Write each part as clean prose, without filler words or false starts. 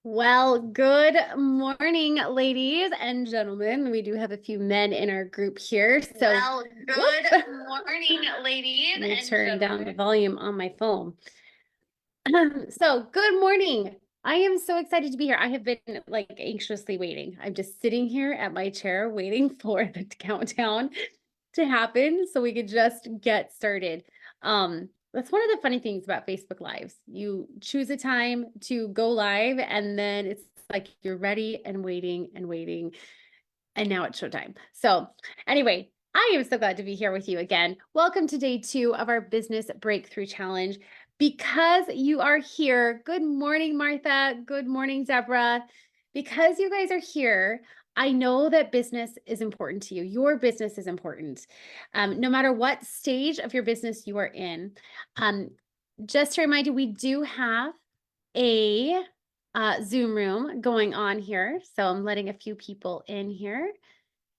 Well, good morning, ladies and gentlemen. We do have a few men in our group here. Good morning, ladies. Let me turn down the volume on my phone. So, good morning. I am so excited to be here. I have been like anxiously waiting. I'm just sitting here at my chair waiting for the countdown to happen so we could just get started. That's one of the funny things about Facebook Lives. You choose a time to go live, and then it's like you're ready and waiting and waiting, and now it's showtime. So, anyway, I am so glad to be here with you again. Welcome to day 2 of our Business Breakthrough Challenge. Because you are here, good morning, Martha. Good morning, Deborah. Because you guys are here, I know that business is important to you. Your business is important. No matter what stage of your business you are in. Just to remind you, we do have a Zoom room going on here. So I'm letting a few people in here.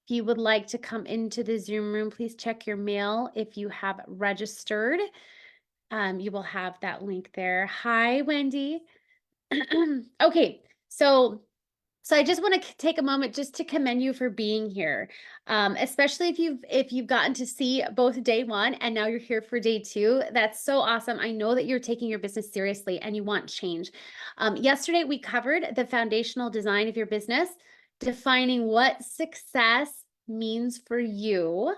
If you would like to come into the Zoom room, please check your mail if you have registered. You will have that link there. Hi, Wendy. Okay, so I just want to take a moment just to commend you for being here, especially if you've gotten to see both day 1 and now you're here for day 2. That's so awesome. I know that you're taking your business seriously and you want change. Yesterday we covered the foundational design of your business, defining what success means for you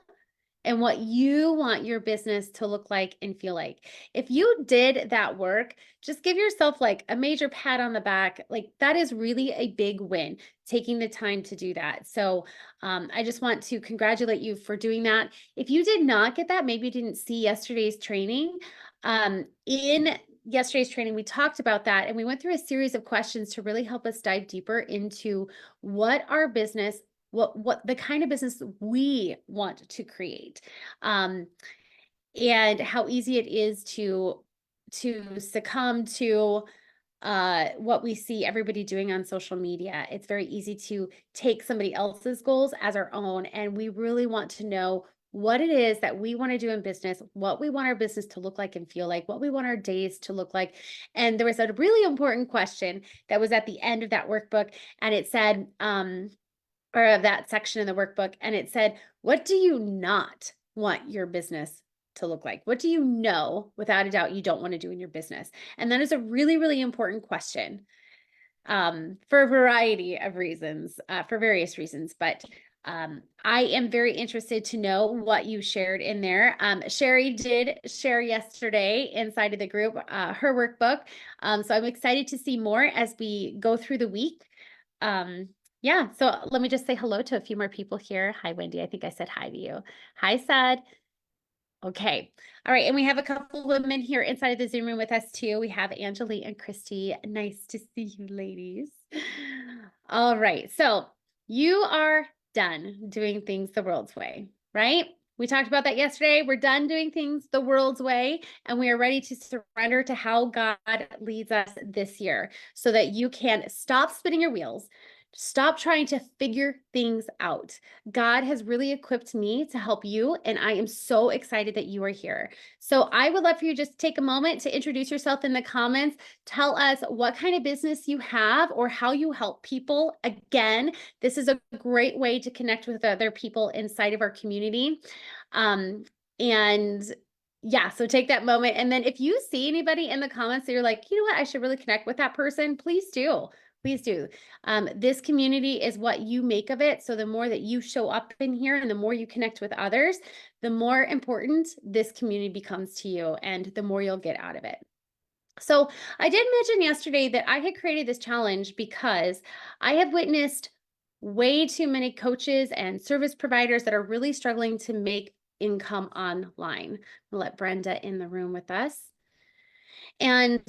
and what you want your business to look like and feel like. If you did that work, just give yourself like a major pat on the back. Like that is really a big win, taking the time to do that. So I just want to congratulate you for doing that. If you did not get that, maybe you didn't see yesterday's training. In yesterday's training, we talked about that and we went through a series of questions to really help us dive deeper into what our business what the kind of business we want to create, and how easy it is to succumb to what we see everybody doing on social media. It's very easy to take somebody else's goals as our own, and we really want to know what it is that we want to do in business, what we want our business to look like and feel like, what we want our days to look like. And there was a really important question that was at the end of that workbook, and it said, or of that section in the workbook, and it said, what do you not want your business to look like? What do you know without a doubt you don't want to do in your business? And that is a really, really important question, for a variety of reasons, for various reasons. But I am very interested to know what you shared in there. Sherry did share yesterday inside of the group her workbook. So I'm excited to see more as we go through the week. Yeah, so let me just say hello to a few more people here. Hi, Wendy. I think I said hi to you. Hi, Sad. Okay. All right. And we have a couple women here inside of the Zoom room with us too. We have Angelique and Christy. Nice to see you, ladies. All right. So you are done doing things the world's way, right? We talked about that yesterday. We're done doing things the world's way, and we are ready to surrender to how God leads us this year so that you can stop spinning your wheels. Stop trying to figure things out. God has really equipped me to help you, and I am so excited that you are here. So I would love for you to just take a moment to introduce yourself in the comments. Tell us what kind of business you have or how you help people. Again, this is a great way to connect with other people inside of our community. And yeah, so take that moment. And then if you see anybody in the comments that you're like, you know what, I should really connect with that person, please do. Please do. This community is what you make of it. So the more that you show up in here and the more you connect with others, the more important this community becomes to you and the more you'll get out of it. So I did mention yesterday that I had created this challenge because I have witnessed way too many coaches and service providers that are really struggling to make income online. I'll let Brenda in the room with us. And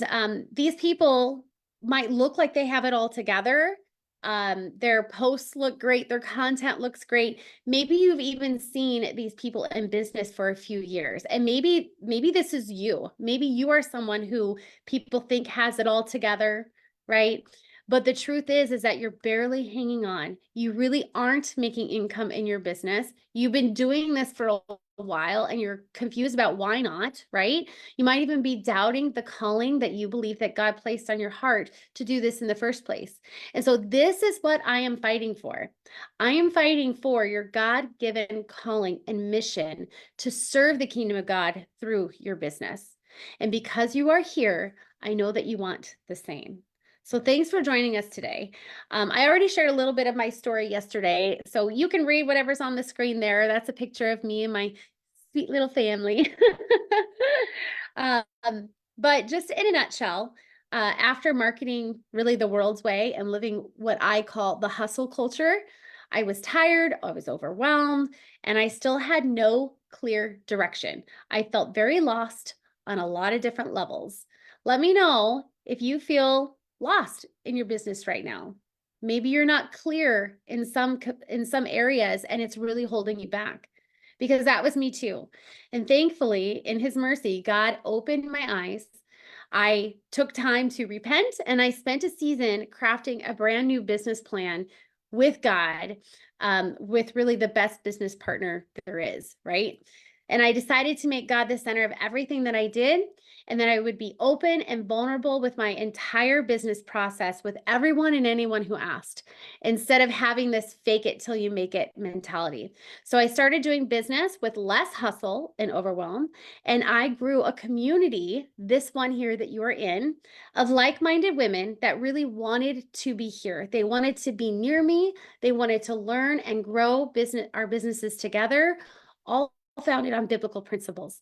these people might look like they have it all together. Their posts look great. Their content looks great. Maybe you've even seen these people in business for a few years. And maybe this is you. Maybe you are someone who people think has it all together, right? But the truth is that you're barely hanging on. You really aren't making income in your business. You've been doing this for a while and you're confused about why not, right? You might even be doubting the calling that you believe that God placed on your heart to do this in the first place. And so this is what I am fighting for. I am fighting for your God-given calling and mission to serve the kingdom of God through your business. And because you are here, I know that you want the same. So thanks for joining us today. I already shared a little bit of my story yesterday, so you can read whatever's on the screen there. That's a picture of me and my sweet little family. um, but just in a nutshell, after marketing really the world's way and living what I call the hustle culture, I was tired, I was overwhelmed, and I still had no clear direction. I felt very lost on a lot of different levels. Let me know if you feel lost in your business right now. Maybe you're not clear in some areas and it's really holding you back, because that was me too. And thankfully, in his mercy, God opened my eyes. I took time to repent and I spent a season crafting a brand new business plan with God, with really the best business partner there is, right? And I decided to make God the center of everything that I did, and that I would be open and vulnerable with my entire business process with everyone and anyone who asked, instead of having this fake it till you make it mentality. So I started doing business with less hustle and overwhelm, and I grew a community, this one here that you are in, of like-minded women that really wanted to be here. They wanted to be near me. They wanted to learn and grow our businesses together, all founded on biblical principles.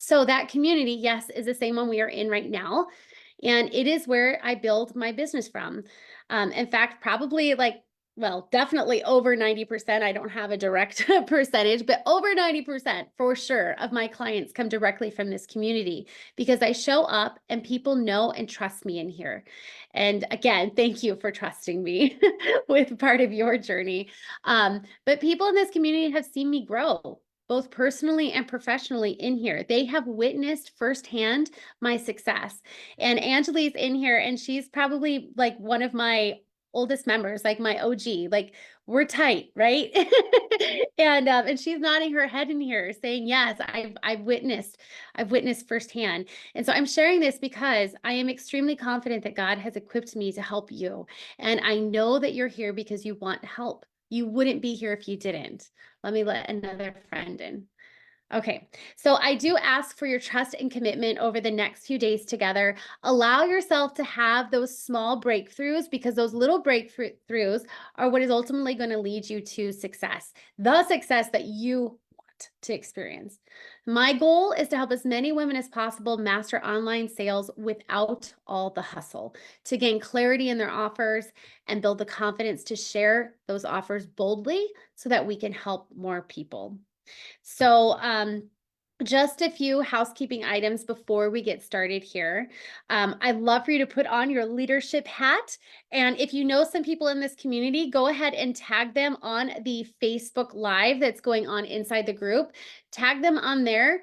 So that community, yes, is the same one we are in right now. And it is where I build my business from. In fact, probably definitely over 90%. I don't have a direct percentage, but over 90% for sure of my clients come directly from this community, because I show up and people know and trust me in here. And again, thank you for trusting me with part of your journey. But people in this community have seen me grow, both personally and professionally in here. They have witnessed firsthand my success. And Angelique's in here, and she's probably like one of my oldest members, like my OG. Like, we're tight, right? And she's nodding her head in here saying, yes, I've witnessed firsthand. And so I'm sharing this because I am extremely confident that God has equipped me to help you. And I know that you're here because you want help. You wouldn't be here if you didn't. Let me let another friend in. Okay, so I do ask for your trust and commitment over the next few days together. Allow yourself to have those small breakthroughs, because those little breakthroughs are what is ultimately going to lead you to success, the success that you want to experience. My goal is to help as many women as possible master online sales without all the hustle, to gain clarity in their offers and build the confidence to share those offers boldly so that we can help more people. So, just a few housekeeping items before we get started here. I'd love for you to put on your leadership hat. And if you know some people in this community, go ahead and tag them on the Facebook Live that's going on inside the group. Tag them on there.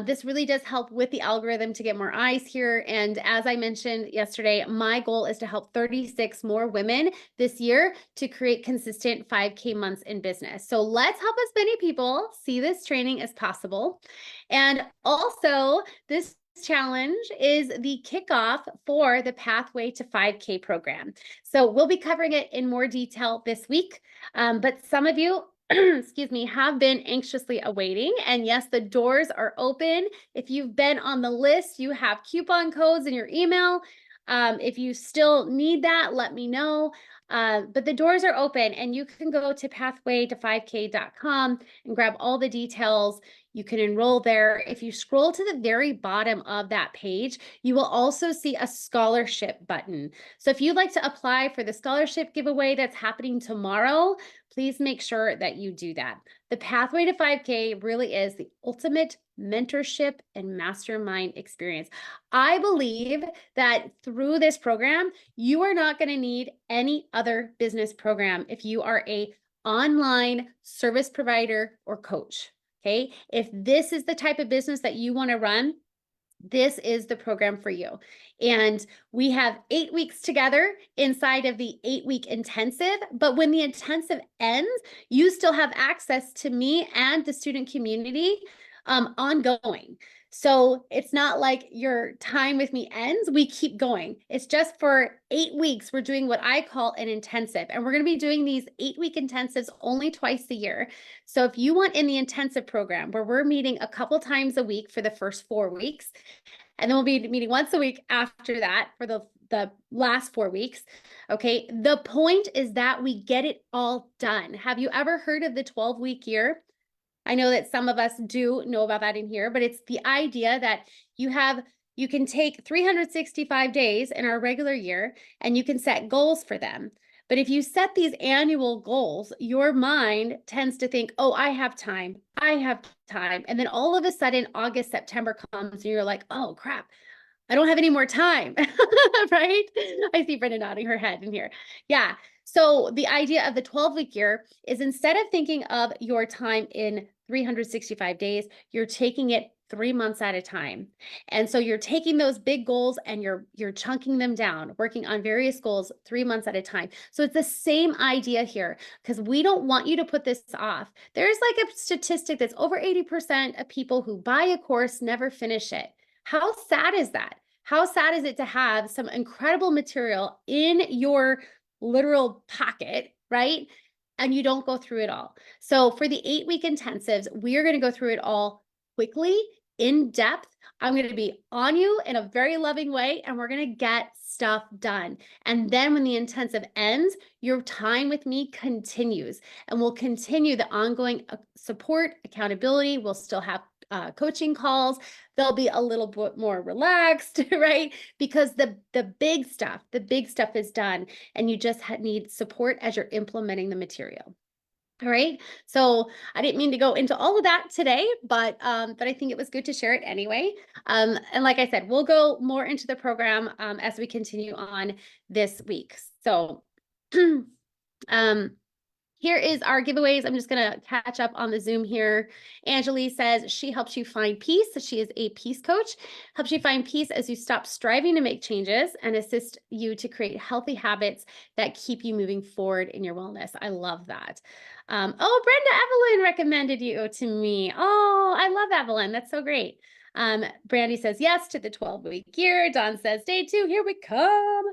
This really does help with the algorithm to get more eyes here. And as I mentioned yesterday, my goal is to help 36 more women this year to create consistent 5K months in business. So let's help as many people see this training as possible. And also, this challenge is the kickoff for the Pathway to 5K program. So we'll be covering it in more detail this week. But some of you, excuse me, have been anxiously awaiting. And yes, the doors are open. If you've been on the list, you have coupon codes in your email. If you still need that, let me know. But the doors are open, and you can go to pathwayto5k.com and grab all the details. You can enroll there. If you scroll to the very bottom of that page, you will also see a scholarship button. So if you'd like to apply for the scholarship giveaway that's happening tomorrow, please make sure that you do that. The Pathway to 5K really is the ultimate mentorship and mastermind experience. I believe that through this program, you are not going to need any other business program if you are an online service provider or coach. Okay, if this is the type of business that you want to run, this is the program for you. And we have 8 weeks together inside of the 8-week intensive. But when the intensive ends, you still have access to me and the student community ongoing. So it's not like your time with me ends. We keep going. It's just for 8 weeks. We're doing what I call an intensive. And we're going to be doing these 8-week intensives only twice a year. So if you want in the intensive program where we're meeting a couple times a week for the first 4 weeks, and then we'll be meeting once a week after that for the last 4 weeks. Okay. The point is that we get it all done. Have you ever heard of the 12-week year? I know that some of us do know about that in here, but it's the idea that you can take 365 days in our regular year and you can set goals for them. But if you set these annual goals, your mind tends to think, oh, I have time. I have time. And then all of a sudden, August, September comes and you're like, oh, crap. I don't have any more time, right? I see Brenda nodding her head in here. Yeah. So the idea of the 12-week year is instead of thinking of your time in 365 days, you're taking it 3 months at a time. And so you're taking those big goals and you're chunking them down, working on various goals 3 months at a time. So it's the same idea here because we don't want you to put this off. There's like a statistic that's over 80% of people who buy a course never finish it. How sad is that? How sad is it to have some incredible material in your literal pocket, right? And you don't go through it all. So for the 8-week intensives, we are going to go through it all quickly, in depth. I'm going to be on you in a very loving way, and we're going to get stuff done. And then when the intensive ends, your time with me continues, and we'll continue the ongoing support, accountability. We'll still have coaching calls. They'll be a little bit more relaxed, right? Because the big stuff is done, and you just need support as you're implementing the material. All right. So I didn't mean to go into all of that today, but I think it was good to share it anyway. And like I said, we'll go more into the program as we continue on this week. So here is our giveaways. I'm just going to catch up on the Zoom here. Angeli says she helps you find peace. She is a peace coach, helps you find peace as you stop striving to make changes and assist you to create healthy habits that keep you moving forward in your wellness. I love that. Oh, Brenda Evelyn recommended you to me. Oh, I love Evelyn. That's so great. Brandy says yes to the 12-week year. Dawn says day 2. Here we come.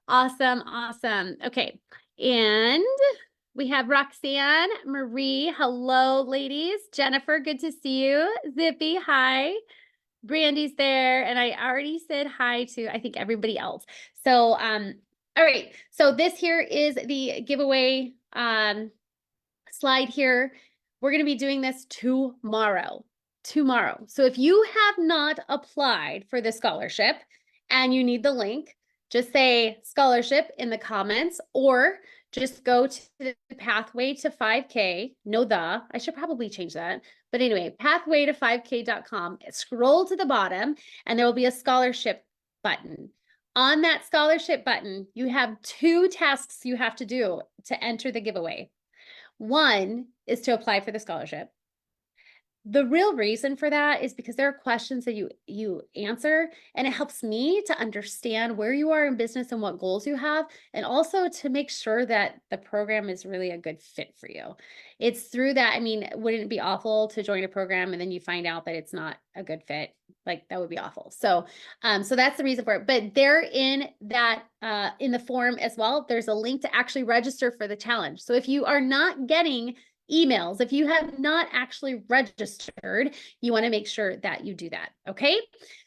Awesome. Awesome. Okay. And we have Roxanne, Marie. Hello, ladies. Jennifer, good to see you. Zippy, hi. Brandy's there. And I already said hi to, I think, everybody else. So, all right. So this here is the giveaway slide here. We're going to be doing this tomorrow. So if you have not applied for the scholarship and you need the link, just say scholarship in the comments, or just go to the pathway to 5K. I should probably change that. But anyway, pathway to 5K.com. Scroll to the bottom and there will be a scholarship button. On that scholarship button, you have 2 tasks you have to do to enter the giveaway. One is to apply for the scholarship. The real reason for that is because there are questions that you answer, and it helps me to understand where you are in business and what goals you have, and also to make sure that the program is really a good fit for you. It's through that. I mean, wouldn't it be awful to join a program and then you find out that it's not a good fit? Like that would be awful. So, so that's the reason for it. But there in that, in the form as well, there's a link to actually register for the challenge. So if you are not getting emails, if you have not actually registered, you want to make sure that you do that. Okay.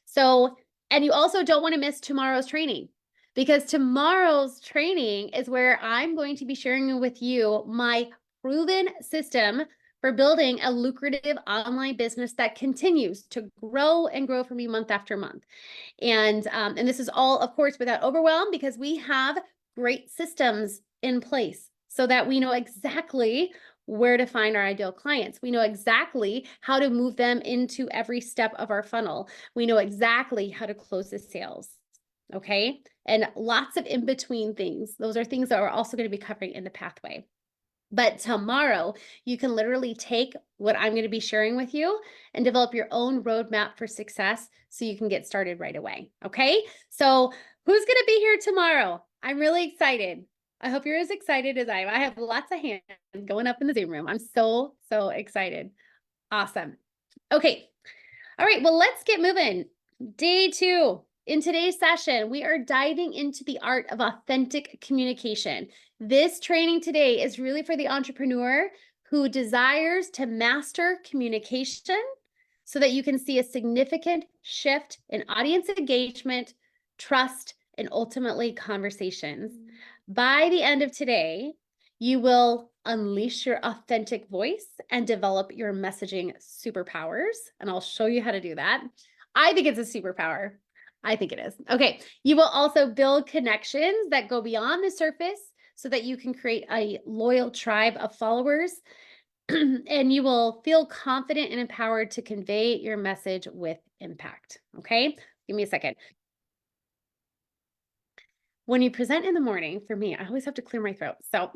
So, and you also don't want to miss tomorrow's training, because tomorrow's training is where I'm going to be sharing with you my proven system for building a lucrative online business that continues to grow and grow for me month after month. And this is all, of course, without overwhelm, because we have great systems in place so that we know exactly where to find our ideal clients. We know exactly how to move them into every step of our funnel. We know exactly how to close the sales. Okay. And lots of in-between things. Those are things that we're also going to be covering in the pathway. But tomorrow, you can literally take what I'm going to be sharing with you and develop your own roadmap for success so you can get started right away. Okay. So, who's going to be here tomorrow? I'm really excited. I hope you're as excited as I am. I have lots of hands going up in the Zoom room. I'm so, so excited. Awesome. Okay. All right. Well, let's get moving. Day 2. In today's session, we are diving into the art of authentic communication. This training today is really for the entrepreneur who desires to master communication so that you can see a significant shift in audience engagement, trust, and ultimately conversations. By the end of today, you will unleash your authentic voice and develop your messaging superpowers. And I'll show you how to do that. I think it's a superpower. I think it is. Okay. You will also build connections that go beyond the surface so that you can create a loyal tribe of followers and you will feel confident and empowered to convey your message with impact. Okay. Give me a second. When you present in the morning, for me, I always have to clear my throat. So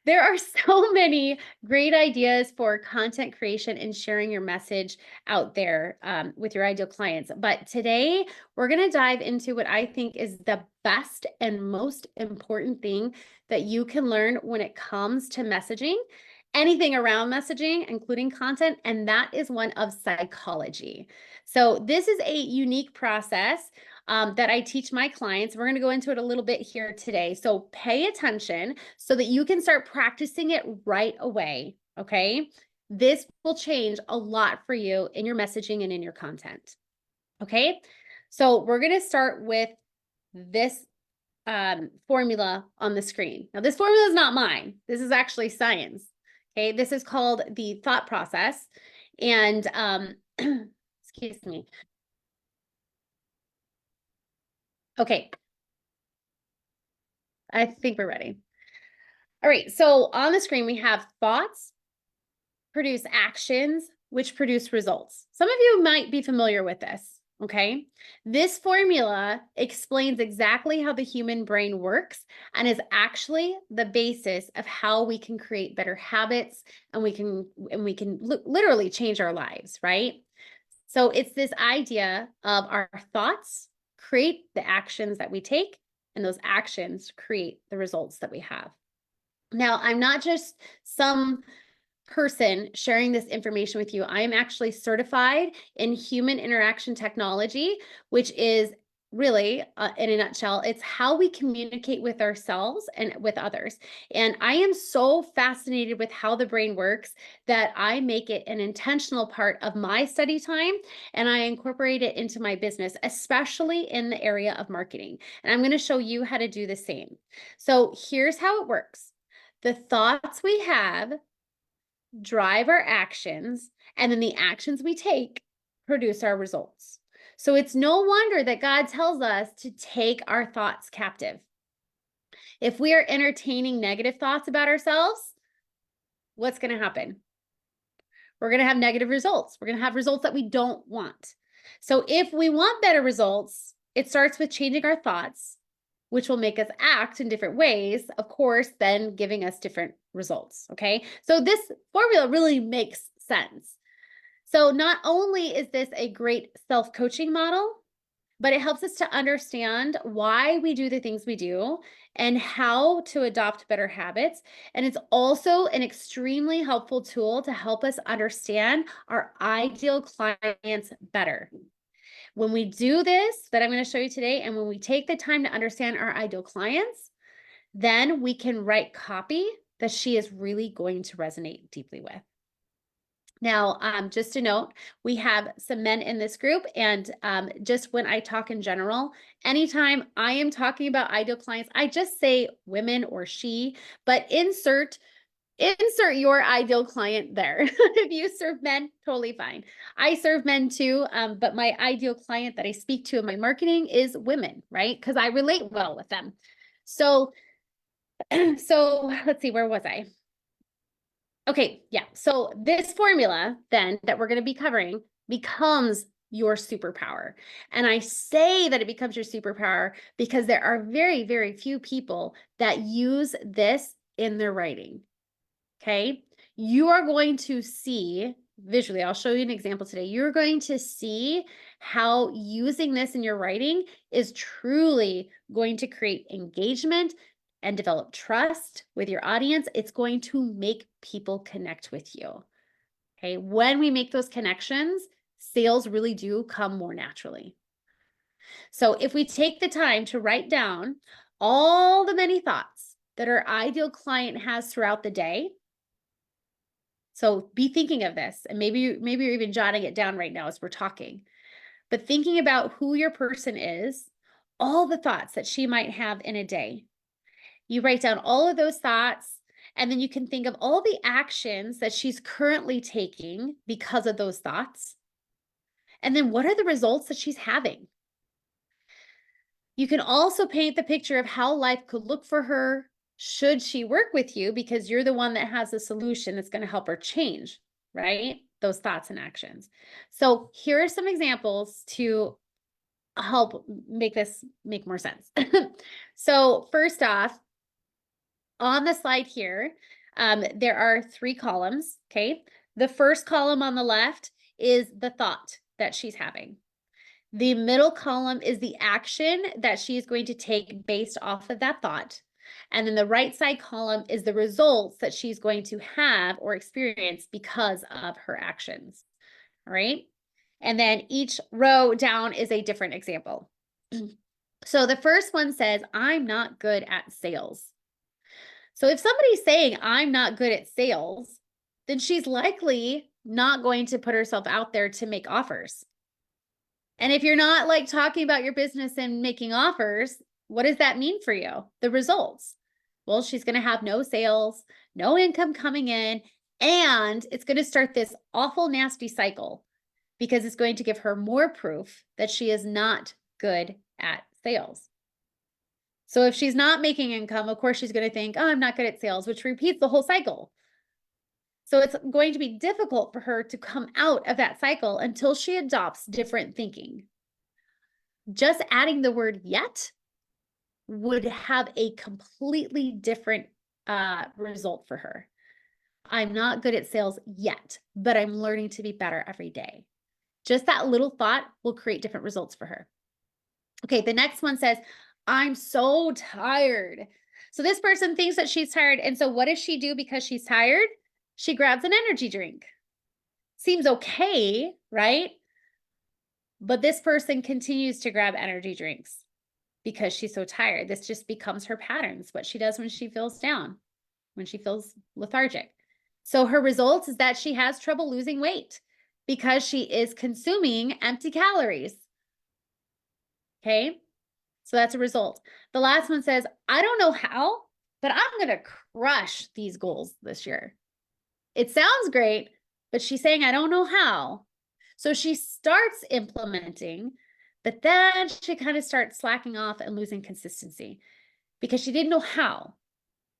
there are so many great ideas for content creation and sharing your message out there with your ideal clients. But today, we're going to dive into what I think is the best and most important thing that you can learn when it comes to messaging, anything around messaging, including content, and that is one of psychology. So this is a unique process that I teach my clients. We're going to go into it a little bit here today. So pay attention so that you can start practicing it right away. Okay. This will change a lot for you in your messaging and in your content. Okay. So we're going to start with this formula on the screen. Now, this formula is not mine. This is actually science. Okay. This is called the thought process. And excuse me. Okay. I think we're ready. All right, so on the screen, we have thoughts produce actions, which produce results. Some of you might be familiar with this, okay? This formula explains exactly how the human brain works and is actually the basis of how we can create better habits and we can literally change our lives, right? So it's this idea of our thoughts create the actions that we take, and those actions create the results that we have. Now, I'm not just some person sharing this information with you. I am actually certified in human interaction technology, which is really, in a nutshell, it's how we communicate with ourselves and with others. And I am so fascinated with how the brain works that I make it an intentional part of my study time and I incorporate it into my business, especially in the area of marketing. And I'm going to show you how to do the same. So here's how it works. The thoughts we have drive our actions, and then the actions we take produce our results. So it's no wonder that God tells us to take our thoughts captive. If we are entertaining negative thoughts about ourselves, what's going to happen? We're going to have negative results. We're going to have results that we don't want. So if we want better results, it starts with changing our thoughts, which will make us act in different ways, of course, then giving us different results, okay? So this formula really makes sense. So not only is this a great self-coaching model, but it helps us to understand why we do the things we do and how to adopt better habits. And it's also an extremely helpful tool to help us understand our ideal clients better. When we do this that I'm going to show you today, and when we take the time to understand our ideal clients, then we can write copy that she is really going to resonate deeply with. Now, just a note, we have some men in this group, and just when I talk in general, anytime I am talking about ideal clients, I just say women or she, but insert your ideal client there. If you serve men, totally fine. I serve men too, but my ideal client that I speak to in my marketing is women, right? Because I relate well with them. So, so let's see, where was I? Okay, yeah. So this formula then that we're going to be covering becomes your superpower. And I say that it becomes your superpower because there are very, very few people that use this in their writing. okay, you are going to see visually, I'll show you an example today. You're going to see how using this in your writing is truly going to create engagement and develop trust with your audience. It's going to make people connect with you. Okay, when we make those connections, sales really do come more naturally. So if we take the time to write down all the many thoughts that our ideal client has throughout the day, so be thinking of this, and maybe you're even jotting it down right now as we're talking, but thinking about who your person is, all the thoughts that she might have in a day. You write down all of those thoughts, and then you can think of all the actions that she's currently taking because of those thoughts. And then what are the results that she's having? You can also paint the picture of how life could look for her should she work with you, because you're the one that has the solution that's going to help her change, right? Those thoughts and actions. So here are some examples to help make this make more sense. So first off, on the slide here, there are 3 columns, okay? The first column on the left is the thought that she's having. The middle column is the action that she is going to take based off of that thought. And then the right side column is the results that she's going to have or experience because of her actions. All right. And then each row down is a different example. So the first one says, I'm not good at sales. So if somebody's saying, I'm not good at sales, then she's likely not going to put herself out there to make offers. And if you're not like talking about your business and making offers, what does that mean for you? The results. Well, she's going to have no sales, no income coming in, and it's going to start this awful, nasty cycle because it's going to give her more proof that she is not good at sales. So if she's not making income, of course, she's going to think, oh, I'm not good at sales, which repeats the whole cycle. So it's going to be difficult for her to come out of that cycle until she adopts different thinking. Just adding the word yet would have a completely different result for her. I'm not good at sales yet, but I'm learning to be better every day. Just that little thought will create different results for her. Okay, the next one says, I'm so tired. So this person thinks that she's tired. And so what does she do because she's tired? She grabs an energy drink. Seems okay, right? But this person continues to grab energy drinks because she's so tired. This just becomes her patterns, what she does when she feels down, when she feels lethargic. So her results is that she has trouble losing weight because she is consuming empty calories. Okay, so that's a result. The last one says, I don't know how, but I'm going to crush these goals this year. It sounds great, but she's saying, I don't know how. So she starts implementing, but then she kind of starts slacking off and losing consistency because she didn't know how.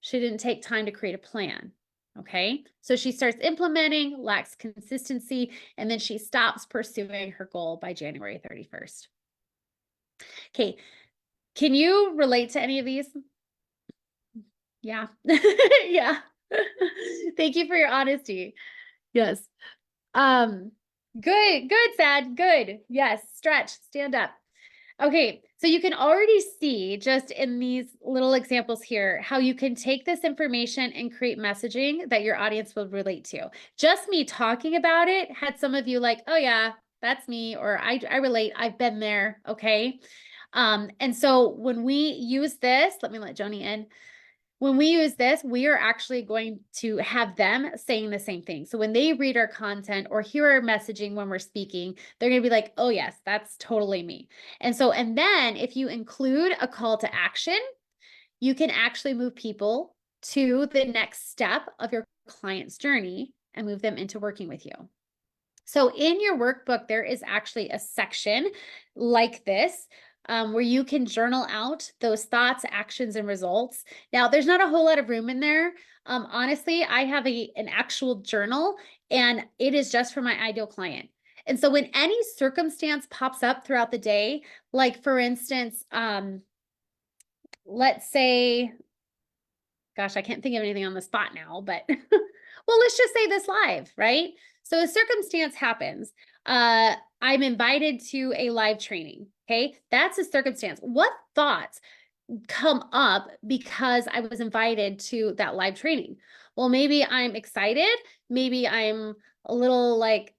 She didn't take time to create a plan. Okay. So she starts implementing, lacks consistency, and then she stops pursuing her goal by January 31st. Okay. Can you relate to any of these? Yeah. Yeah. Thank you for your honesty. Yes. Good, Sad, good. Yes, stretch, stand up. Okay, so you can already see just in these little examples here how you can take this information and create messaging that your audience will relate to. Just me talking about it had some of you like, oh yeah, that's me, or I relate, I've been there, okay? And so when we use this, let me let Joni in. When we use this, we are actually going to have them saying the same thing. So when they read our content or hear our messaging when we're speaking, they're going to be like, oh yes, that's totally me. And then if you include a call to action, you can actually move people to the next step of your client's journey and move them into working with you. So in your workbook, there is actually a section like this where you can journal out those thoughts, actions, and results. Now, there's not a whole lot of room in there. Honestly, I have an actual journal, and it is just for my ideal client. And so when any circumstance pops up throughout the day, like for instance, let's say, gosh, I can't think of anything on the spot now, but Well, let's just say this live, right? So a circumstance happens. I'm invited to a live training. Okay. That's a circumstance. What thoughts come up because I was invited to that live training? Well, maybe I'm excited. Maybe I'm a little like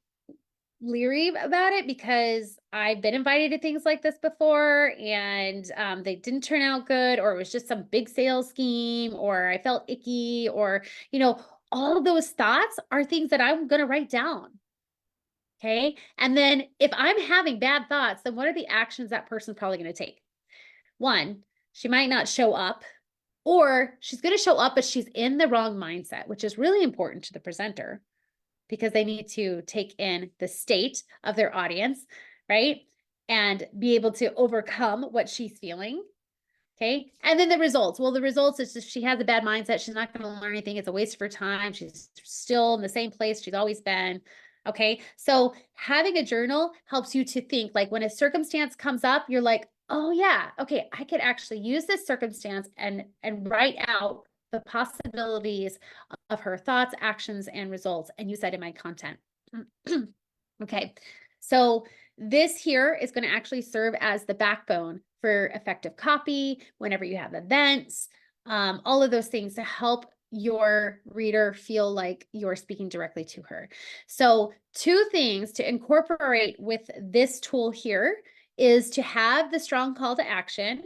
leery about it because I've been invited to things like this before and they didn't turn out good, or it was just some big sales scheme, or I felt icky, or, all of those thoughts are things that I'm going to write down. Okay. And then if I'm having bad thoughts, then what are the actions that person's probably going to take? One, she might not show up, or she's going to show up, but she's in the wrong mindset, which is really important to the presenter because they need to take in the state of their audience, right? And be able to overcome what she's feeling. Okay. And then the results. Well, the results is just she has a bad mindset. She's not going to learn anything. It's a waste of her time. She's still in the same place she's always been. Okay. So having a journal helps you to think, like, when a circumstance comes up, you're like, oh yeah, okay, I could actually use this circumstance and write out the possibilities of her thoughts, actions, and results, and use that in my content. Okay. So this here is going to actually serve as the backbone for effective copy whenever you have events, all of those things to help your reader feel like you're speaking directly to her. So 2 things to incorporate with this tool here is to have the strong call to action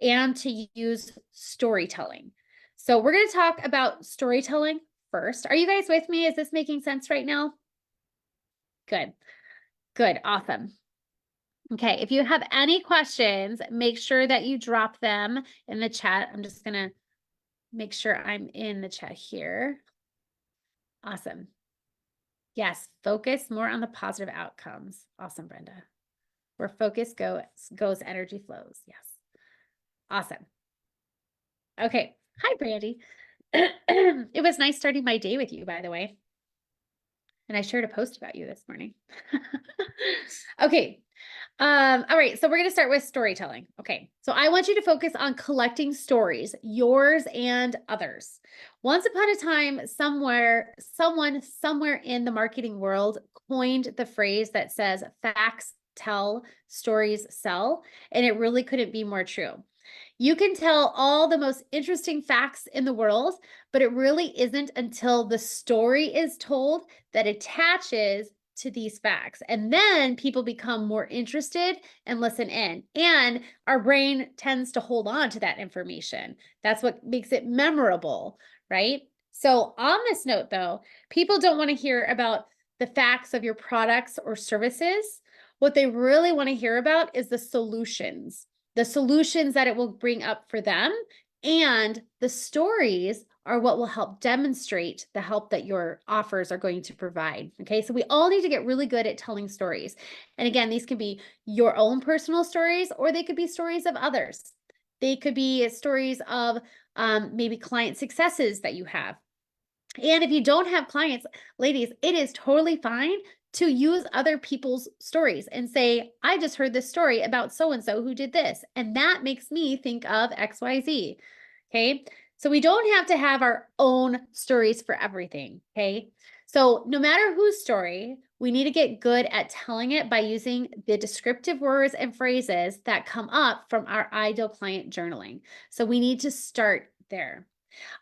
and to use storytelling. So we're going to talk about storytelling first. Are you guys with me? Is this making sense right now? Good. Good. Awesome. Okay. If you have any questions, make sure that you drop them in the chat. I'm just going to make sure I'm in the chat here. Awesome. Yes. Focus more on the positive outcomes. Awesome, Brenda. Where focus goes, energy flows. Yes. Awesome. Okay. Hi, Brandy. It was nice starting my day with you, by the way. And I shared a post about you this morning. Okay. All right, so we're going to start with storytelling. Okay, so I want you to focus on collecting stories, yours and others. Once upon a time, someone somewhere in the marketing world coined the phrase that says facts tell, stories sell, and it really couldn't be more true. You can tell all the most interesting facts in the world, but it really isn't until the story is told that attaches to these facts. And then people become more interested and listen in. And our brain tends to hold on to that information. That's what makes it memorable, right? So on this note, though, people don't want to hear about the facts of your products or services. What they really want to hear about is the solutions that it will bring up for them. And the stories are what will help demonstrate the help that your offers are going to provide. Okay, so we all need to get really good at telling stories. And again, these can be your own personal stories, or they could be stories of others. They could be stories of maybe client successes that you have. And if you don't have clients, ladies, it is totally fine to use other people's stories and say, I just heard this story about so-and-so who did this, and that makes me think of XYZ. Okay. So we don't have to have our own stories for everything. Okay. So no matter whose story, we need to get good at telling it by using the descriptive words and phrases that come up from our ideal client journaling. So we need to start there.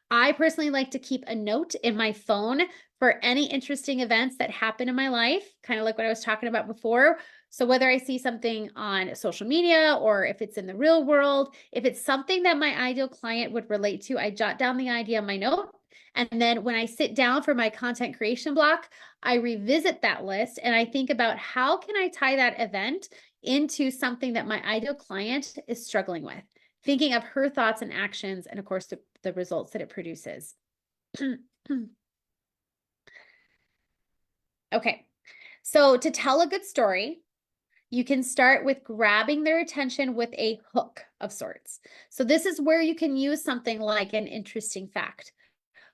I personally like to keep a note in my phone for any interesting events that happen in my life, kind of like what I was talking about before. So whether I see something on social media or if it's in the real world, if it's something that my ideal client would relate to, I jot down the idea on my note. And then when I sit down for my content creation block, I revisit that list and I think about how can I tie that event into something that my ideal client is struggling with, thinking of her thoughts and actions, and of course, the results that it produces. Okay, so to tell a good story, you can start with grabbing their attention with a hook of sorts. So this is where you can use something like an interesting fact,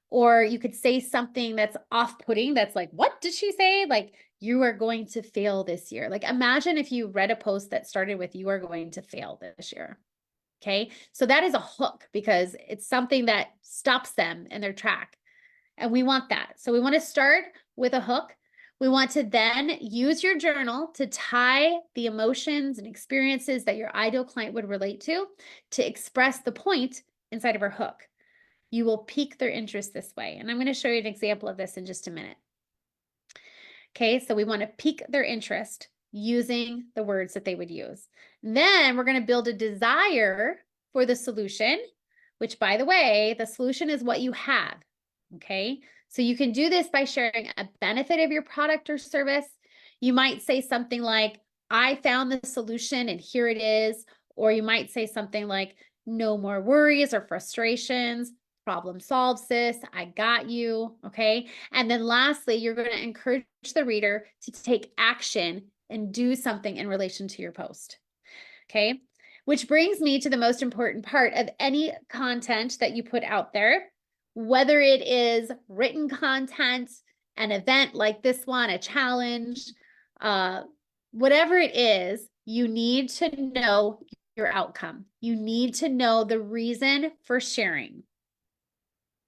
or you could say something that's off-putting, that's like, what did she say? Like, you are going to fail this year. Like, imagine if you read a post that started with, you are going to fail this year. Okay, so that is a hook because it's something that stops them in their track. And we want that. So we want to start with a hook. We want to then use your journal to tie the emotions and experiences that your ideal client would relate to express the point inside of our hook. You will pique their interest this way. And I'm going to show you an example of this in just a minute. Okay, so we want to pique their interest using the words that they would use. Then we're going to build a desire for the solution, which, by the way, the solution is what you have. Okay, so you can do this by sharing a benefit of your product or service. You might say something like, I found the solution and here it is. Or you might say something like, no more worries or frustrations. Problem solved, sis. I got you. Okay. And then lastly, you're going to encourage the reader to take action and do something in relation to your post. Okay. Which brings me to the most important part of any content that you put out there, whether it is written content, an event like this one, a challenge, whatever it is, you need to know your outcome. You need to know the reason for sharing.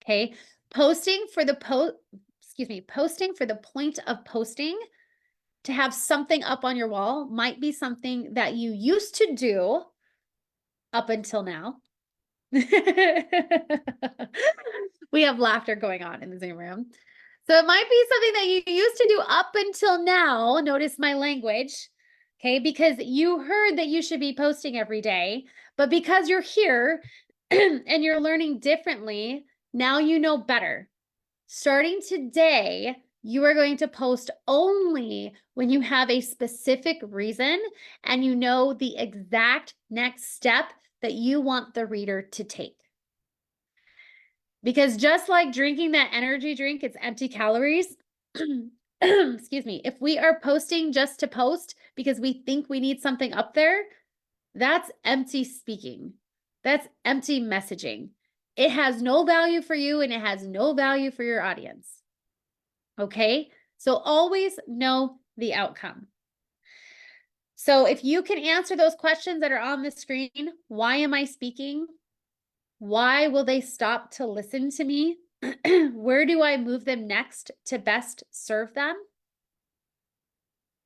Okay. Posting for the point of posting, to have something up on your wall, might be something that you used to do up until now. We have laughter going on in the Zoom room. So it might be something that you used to do up until now. Notice my language. Okay, because you heard that you should be posting every day, but because you're here and you're learning differently, now you know better. Starting today, you are going to post only when you have a specific reason and you know the exact next step that you want the reader to take. Because just like drinking that energy drink, it's empty calories. Excuse me. If we are posting just to post because we think we need something up there, that's empty speaking. That's empty messaging. It has no value for you and it has no value for your audience. Okay? So always know the outcome. So if you can answer those questions that are on the screen, why am I speaking? Why will they stop to listen to me? Where do I move them next to best serve them?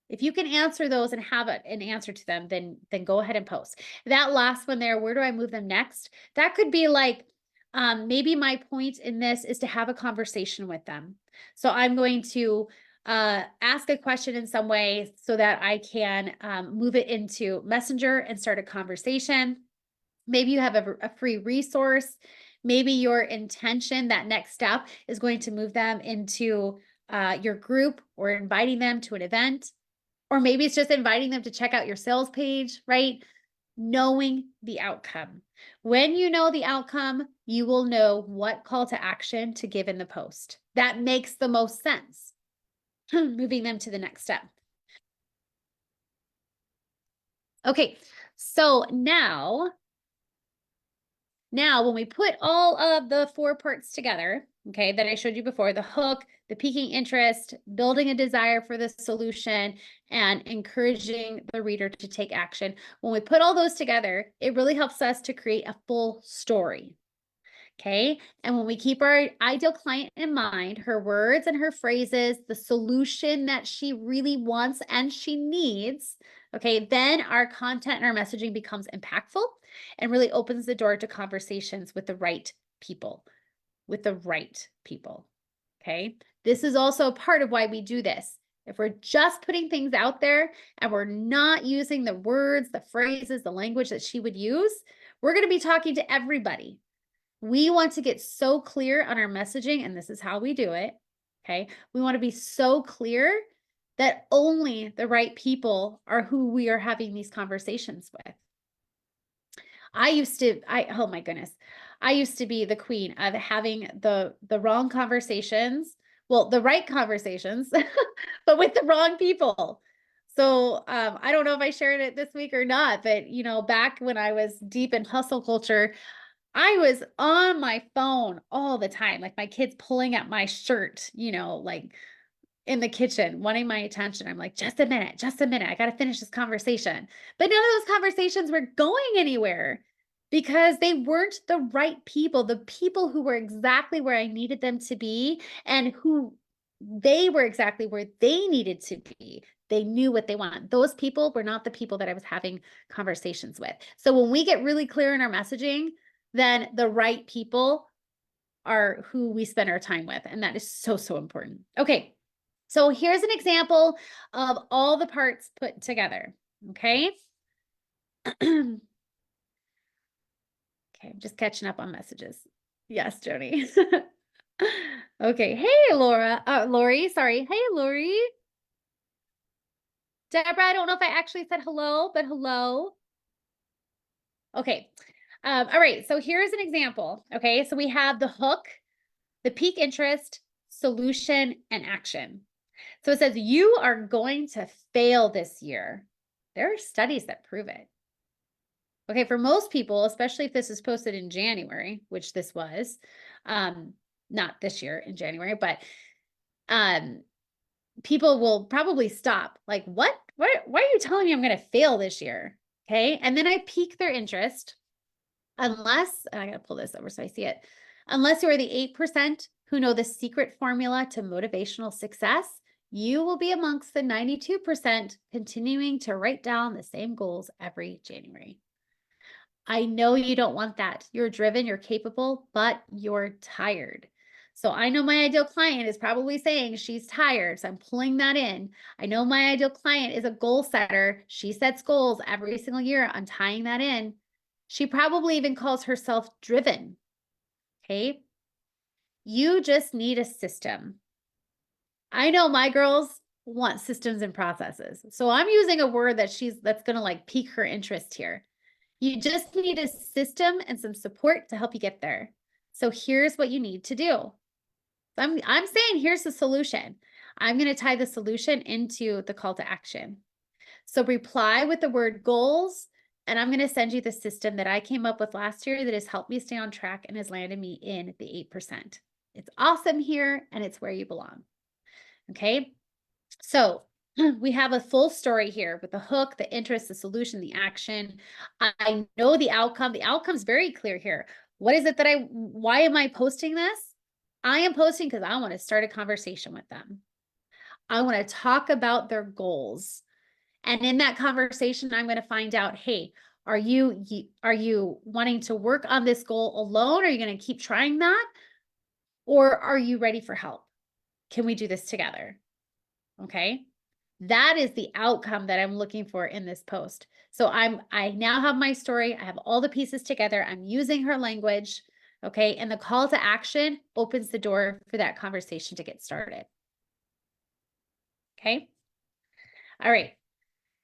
If you can answer those and have an answer to them, then go ahead and post. That last one there, where do I move them next? That could be like, maybe my point in this is to have a conversation with them. So I'm going to ask a question in some way so that I can move it into Messenger and start a conversation. Maybe you have a free resource. Maybe your intention, that next step, is going to move them into your group or inviting them to an event. Or maybe it's just inviting them to check out your sales page, right? Knowing the outcome. When you know the outcome, you will know what call to action to give in the post. That makes the most sense. Moving them to the next step. Okay, so now when we put all of the 4 parts together, okay, that I showed you before, the hook, the piquing interest, building a desire for the solution, and encouraging the reader to take action. When we put all those together, it really helps us to create a full story. Okay. And when we keep our ideal client in mind, her words and her phrases, the solution that she really wants and she needs, okay, then our content and our messaging becomes impactful and really opens the door to conversations with the right people, Okay. This is also a part of why we do this. If we're just putting things out there and we're not using the words, the phrases, the language that she would use, we're going to be talking to everybody. We want to get so clear on our messaging, and this is how we do it. Okay. We want to be so clear that only the right people are who we are having these conversations with. Oh my goodness. I used to be the queen of having the wrong conversations. Well, the right conversations, but with the wrong people. So I don't know if I shared it this week or not, but back when I was deep in hustle culture, I was on my phone all the time, like my kids pulling at my shirt, like in the kitchen, wanting my attention. I'm like, just a minute. I got to finish this conversation. But none of those conversations were going anywhere because they weren't the right people, the people who were exactly where I needed them to be and who they were exactly where they needed to be. They knew what they want. Those people were not the people that I was having conversations with. So when we get really clear in our messaging, then the right people are who we spend our time with. And that is so, so important. Okay. So here's an example of all the parts put together. Okay. Okay, I'm just catching up on messages. Yes, Joni. Okay. Hey, Lori, sorry. Hey, Lori. Deborah, I don't know if I actually said hello, but hello. Okay. All right. So here's an example. Okay. So we have the hook, the peak interest, solution, and action. So it says, you are going to fail this year. There are studies that prove it. Okay, for most people, especially if this is posted in January, which this was, not this year in January, but people will probably stop. Like, what? Why are you telling me I'm going to fail this year? Okay, and then I pique their interest, unless, and I got to pull this over so I see it, unless you are the 8% who know the secret formula to motivational success, you will be amongst the 92% continuing to write down the same goals every January. I know you don't want that. You're driven, you're capable, but you're tired. So I know my ideal client is probably saying she's tired. So I'm pulling that in. I know my ideal client is a goal setter. She sets goals every single year. I'm tying that in. She probably even calls herself driven. Okay. You just need a system. I know my girls want systems and processes. So I'm using a word that's going to like pique her interest here. You just need a system and some support to help you get there. So here's what you need to do. I'm saying here's the solution. I'm going to tie the solution into the call to action. So reply with the word goals, and I'm going to send you the system that I came up with last year that has helped me stay on track and has landed me in the 8%. It's awesome here, and it's where you belong. Okay. So we have a full story here with the hook, the interest, the solution, the action. I know the outcome. The outcome's very clear here. What is it that why am I posting this? I am posting because I want to start a conversation with them. I want to talk about their goals. And in that conversation, I'm going to find out, hey, are you wanting to work on this goal alone? Are you going to keep trying that? Or are you ready for help? Can we do this together? Okay. That is the outcome that I'm looking for in this post. So I now have my story. I have all the pieces together. I'm using her language. Okay. And the call to action opens the door for that conversation to get started. Okay. All right.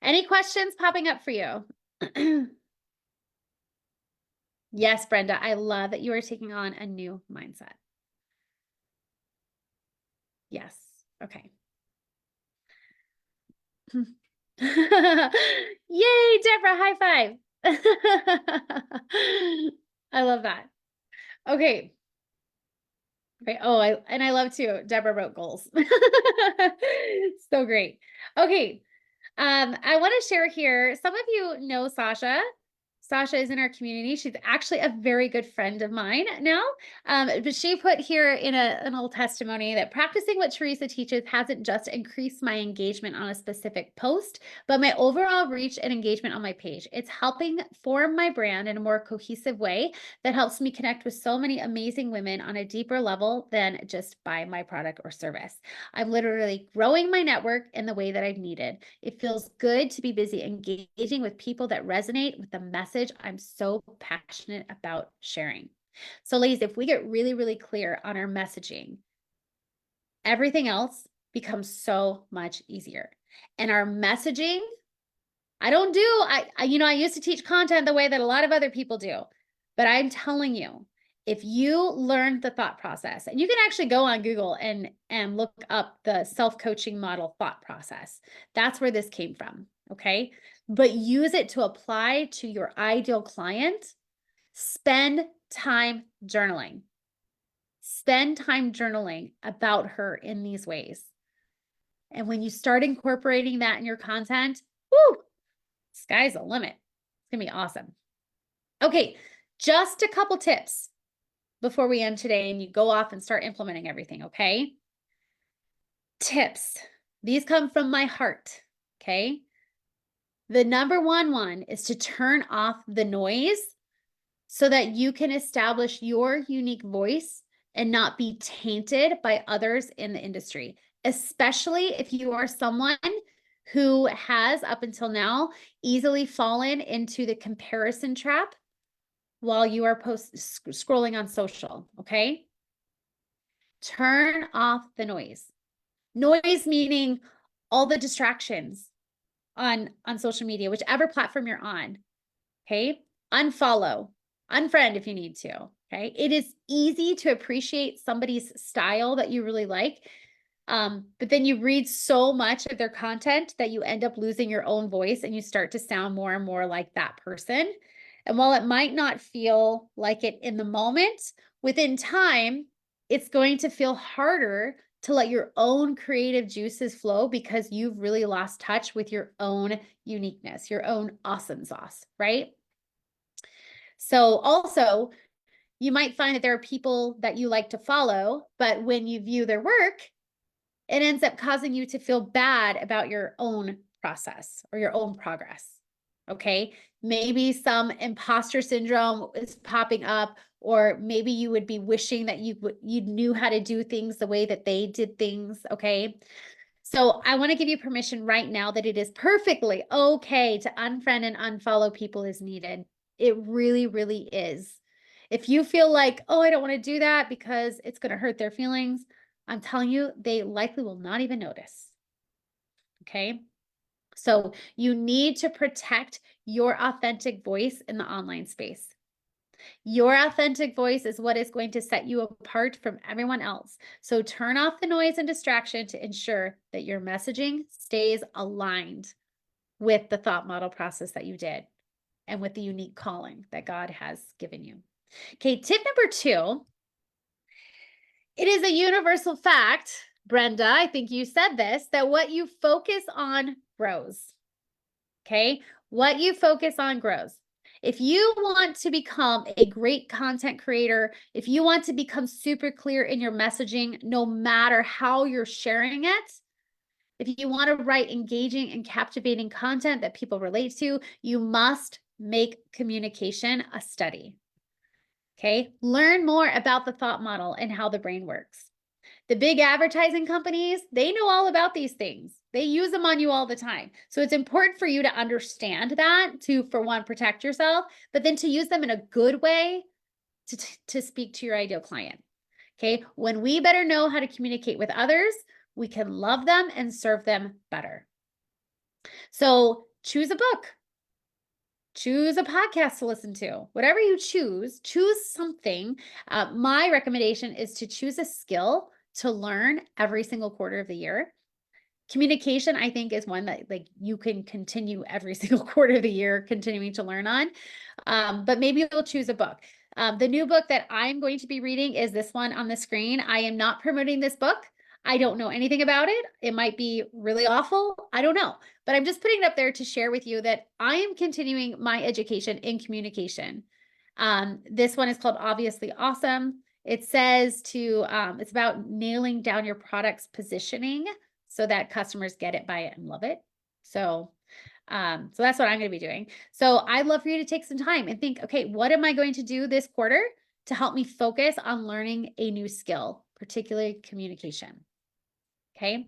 Any questions popping up for you? Yes, Brenda, I love that you are taking on a new mindset. Yes. Okay. Yay, Deborah, high five. I love that. Okay. Right. Oh, I love too. Deborah wrote goals. So great. Okay. I want to share here. Some of you know Sasha. Sasha is in our community. She's actually a very good friend of mine now. But she put here in an old testimony that practicing what Teresa teaches hasn't just increased my engagement on a specific post, but my overall reach and engagement on my page. It's helping form my brand in a more cohesive way that helps me connect with so many amazing women on a deeper level than just buy my product or service. I'm literally growing my network in the way that I've needed. It feels good to be busy engaging with people that resonate with the message I'm so passionate about sharing. So ladies, if we get really, really clear on our messaging, everything else becomes so much easier. And our messaging, I used to teach content the way that a lot of other people do, but I'm telling you, if you learn the thought process, and you can actually go on Google and look up the self-coaching model thought process, that's where this came from. Okay. But use it to apply to your ideal client. Spend time journaling. Spend time journaling about her in these ways. And when you start incorporating that in your content, whoo, sky's the limit. It's going to be awesome. Okay. Just a couple tips before we end today and you go off and start implementing everything, okay? Tips. These come from my heart, okay? The number one is to turn off the noise so that you can establish your unique voice and not be tainted by others in the industry, especially if you are someone who has, up until now, easily fallen into the comparison trap while you are scrolling on social, okay? Turn off the noise. Noise meaning all the distractions on social media, whichever platform you're on, okay? Unfollow, unfriend if you need to, okay? It is easy to appreciate somebody's style that you really like, but then you read so much of their content that you end up losing your own voice and you start to sound more and more like that person. And while it might not feel like it in the moment, within time, it's going to feel harder to let your own creative juices flow because you've really lost touch with your own uniqueness, your own awesome sauce, right? So also, you might find that there are people that you like to follow, but when you view their work, it ends up causing you to feel bad about your own process or your own progress. Okay. Maybe some imposter syndrome is popping up, or maybe you would be wishing that you knew how to do things the way that they did things. Okay. So I want to give you permission right now that it is perfectly okay to unfriend and unfollow people as needed. It really, really is. If you feel like, oh, I don't want to do that because it's going to hurt their feelings, I'm telling you, they likely will not even notice. Okay. So you need to protect your authentic voice in the online space. Your authentic voice is what is going to set you apart from everyone else. So turn off the noise and distraction to ensure that your messaging stays aligned with the thought model process that you did and with the unique calling that God has given you. Okay, tip number 2. It is a universal fact, Brenda, I think you said this, that what you focus on grows. Okay, what you focus on grows. If you want to become a great content creator, if you want to become super clear in your messaging, no matter how you're sharing it, if you want to write engaging and captivating content that people relate to, you must make communication a study. Okay, learn more about the thought model and how the brain works. The big advertising companies, they know all about these things. They use them on you all the time. So it's important for you to understand that to, for one, protect yourself, but then to use them in a good way to speak to your ideal client. Okay, when we better know how to communicate with others, we can love them and serve them better. So choose a book. Choose a podcast to listen to. Whatever you choose something. My recommendation is to choose a skill to learn every single quarter of the year. Communication, I think, is one that like you can continue every single quarter of the year continuing to learn on. But maybe you'll choose a book. The new book that I'm going to be reading is this one on the screen. I am not promoting this book. I don't know anything about it. It might be really awful. I don't know. But I'm just putting it up there to share with you that I am continuing my education in communication. This one is called Obviously Awesome. It says it's about nailing down your product's positioning so that customers get it, buy it, and love it. So that's what I'm going to be doing. So I'd love for you to take some time and think, okay, what am I going to do this quarter to help me focus on learning a new skill, particularly communication? Okay.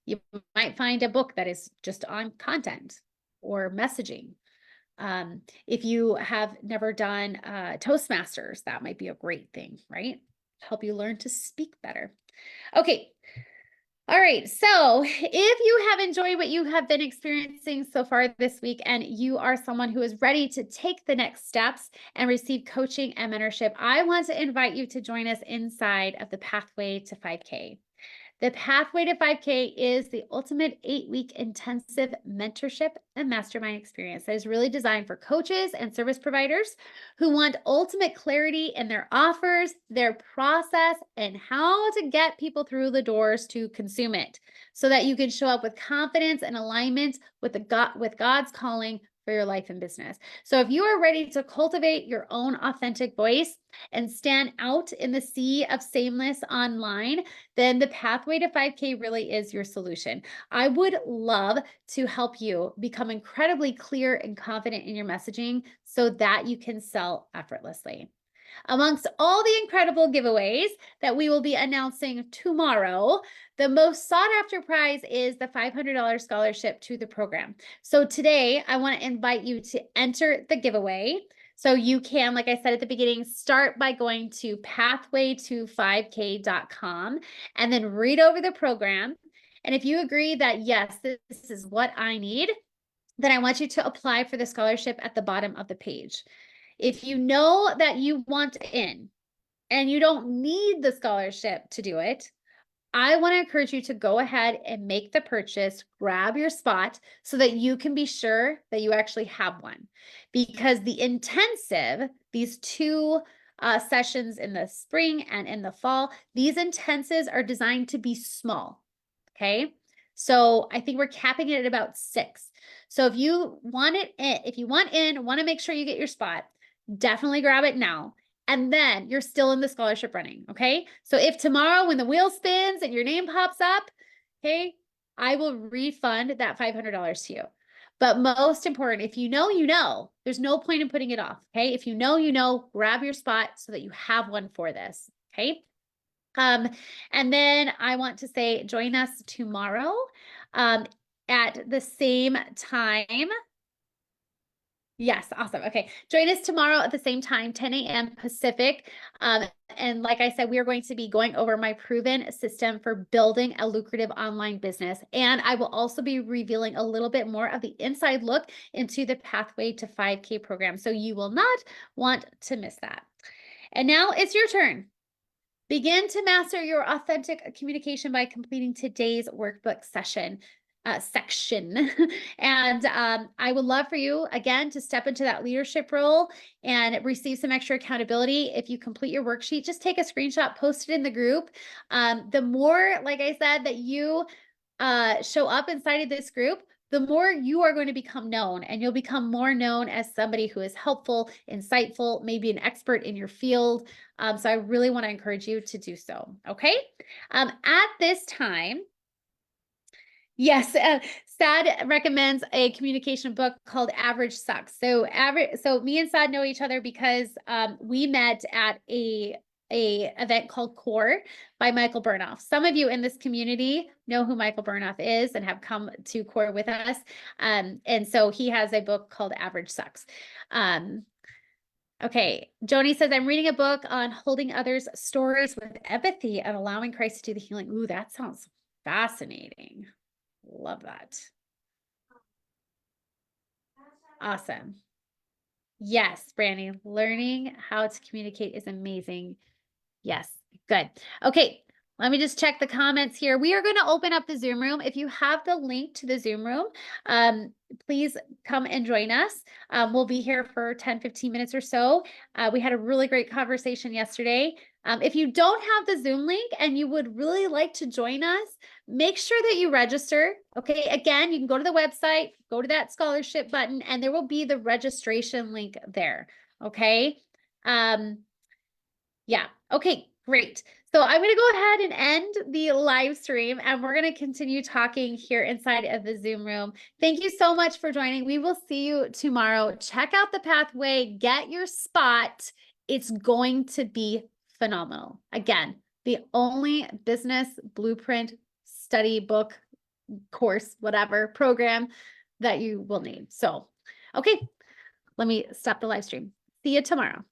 You might find a book that is just on content or messaging. If you have never done Toastmasters, that might be a great thing, right? Help you learn to speak better. Okay. All right. So if you have enjoyed what you have been experiencing so far this week, and you are someone who is ready to take the next steps and receive coaching and mentorship, I want to invite you to join us inside of the Pathway to 5K. The Pathway to 5K is the ultimate 8-week intensive mentorship and mastermind experience that is really designed for coaches and service providers who want ultimate clarity in their offers, their process, and how to get people through the doors to consume it so that you can show up with confidence and alignment with God's calling for your life and business. So if you are ready to cultivate your own authentic voice and stand out in the sea of sameness online, then the pathway to 5K really is your solution. I would love to help you become incredibly clear and confident in your messaging so that you can sell effortlessly. Amongst all the incredible giveaways that we will be announcing tomorrow, the most sought after prize is the $500 scholarship to the program. So today I want to invite you to enter the giveaway. So you can, like I said at the beginning, start by going to pathwayto5k.com and then read over the program. And if you agree that, yes, this is what I need, then I want you to apply for the scholarship at the bottom of the page. If you know that you want in and you don't need the scholarship to do it, I want to encourage you to go ahead and make the purchase, grab your spot so that you can be sure that you actually have one. Because the intensive, these two sessions in the spring and in the fall, these intensives are designed to be small. Okay. So I think we're capping it at about 6. So if you want it in, if you want in, want to make sure you get your spot, definitely grab it now. And then you're still in the scholarship running. Okay. So if tomorrow when the wheel spins and your name pops up, okay, I will refund that $500 to you. But most important, if you know, there's no point in putting it off. Okay. If you know, grab your spot so that you have one for this. Okay. And then I want to say, join us tomorrow at the same time. Yes, awesome. Okay. Join us tomorrow at the same time, 10 a.m. Pacific. And like I said, we are going to be going over my proven system for building a lucrative online business. And I will also be revealing a little bit more of the inside look into the Pathway to 5K program. So you will not want to miss that. And now it's your turn. Begin to master your authentic communication by completing today's workbook section. And I would love for you, again, to step into that leadership role and receive some extra accountability. If you complete your worksheet, just take a screenshot, post it in the group. The more, like I said, that you show up inside of this group, the more you are going to become known, and you'll become more known as somebody who is helpful, insightful, maybe an expert in your field. So I really want to encourage you to do so. Okay. At this time, yes, Sad recommends a communication book called Average Sucks. So me and Sad know each other because we met at a event called Core by Michael Burnoff. Some of you in this community know who Michael Burnoff is and have come to Core with us. And so he has a book called Average Sucks. Okay, Joni says, I'm reading a book on holding others' stories with empathy and allowing Christ to do the healing. Ooh, that sounds fascinating. Love that. Awesome. Yes, Brandy, learning how to communicate is amazing. Yes, good. Okay, let me just check the comments here. We are going to open up the Zoom room. If you have the link to the Zoom room, please come and join us. We'll be here for 10-15 minutes or so. We had a really great conversation yesterday. If you don't have the Zoom link and you would really like to join us, make sure that you register. Okay, again, you can go to the website, go to that scholarship button, and there will be the registration link there. Okay. Yeah. Okay, great. So I'm going to go ahead and end the live stream, and we're going to continue talking here inside of the Zoom room. Thank you so much for joining. We will see you tomorrow. Check out the pathway, get your spot. It's going to be phenomenal. Again, the only business blueprint study book, course, whatever program that you will need. So, okay, let me stop the live stream. See you tomorrow.